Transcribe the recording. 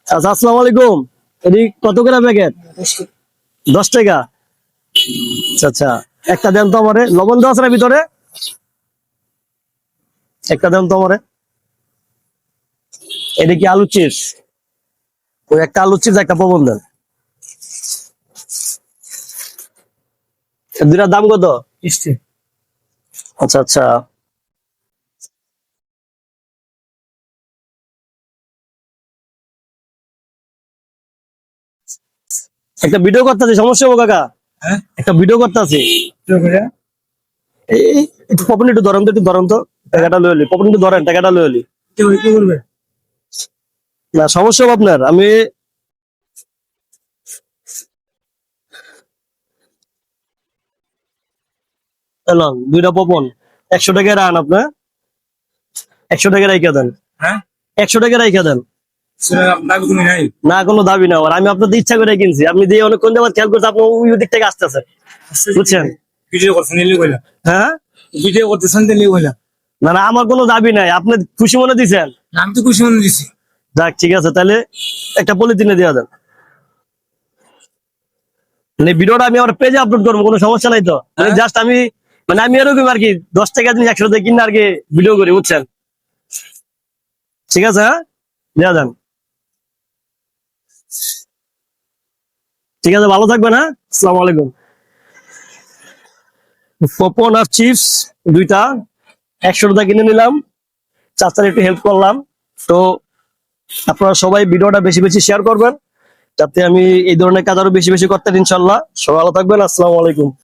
আচ্ছা, আসসালামু আলাইকুম। এটি কত করে প্যাকেট? 10 টাকা। আচ্ছা আচ্ছা, একটা দেন তো আমারে। লবণ দেওয়া আছে না ভিতরে? একটা দেন তো আমারে। এটা কি আলু চিপস? ওই একটা আলু চিপস, একটা পবন দেন। দুটার দাম কত? 20 আচ্ছা আচ্ছা, একটা ভিডিও করতেছি, সমস্যা হবো কাকা? হ্যাঁ একটা ভিডিও করতেছি। করে এই একটু পপন একটু ধরেন তো, একটু ধরেন তো। টাকাটা লয়ে এলি, পপন একটু ধরেন, টাকাটা লয়ে এলি। কি করবে? না সমস্যা হবে আপনার। আমি এলাম দুইটা পপন, 100 টাকা রান আপনার। 100 টাকা রাইখা দেন। হ্যাঁ 100 টাকা রাইখা দেন। সেটা দাবি তুমি নাই। না কোনো দাবি না আমার, আমি আপনাদের ইচ্ছা করে কিনছি। আপনি দিয়ে অনেকক্ষণ যাবার খেয়াল করতে আপনার ওই দিক থেকে আসতেছে, বুঝছেন? ভিডিও করছেন এলি কইলা, হ্যাঁ, ভিডিও করতেছেন তেলি কইলা। না না, আমার কোনো দাবি নাই, আপনি খুশি মনে দিছেন। আমি তো খুশি মনে দিছি। যাক ঠিক আছে, তাহলে একটা পলিথিনে দেওয়া দেন। মানে ভিডিওটা আমি আমার পেজে আপলোড করবো, কোনো সমস্যা নাই তো? জাস্ট আমি মানে আমি এরকম আর কি 10 টাকা জিনিস 100 টাকা কিনে আর কি ভিডিও করি, বুঝছেন? ঠিক আছে, হ্যাঁ দেওয়া দেন। ঠিক আছে, ভালো থাকবেন, হ্যাঁ, আসসালামু আলাইকুম। পপকর্ন আর চিপস দুইটা 100 টাকা কিনে নিলাম, চাচার একটু হেল্প করলাম। তো আপনারা সবাই ভিডিওটা বেশি বেশি শেয়ার করবেন, যাতে আমি এই ধরনের কাজ আরো বেশি বেশি করতে পারি, ইনশাল্লাহ। সবাই ভালো থাকবেন, আসসালামু আলাইকুম।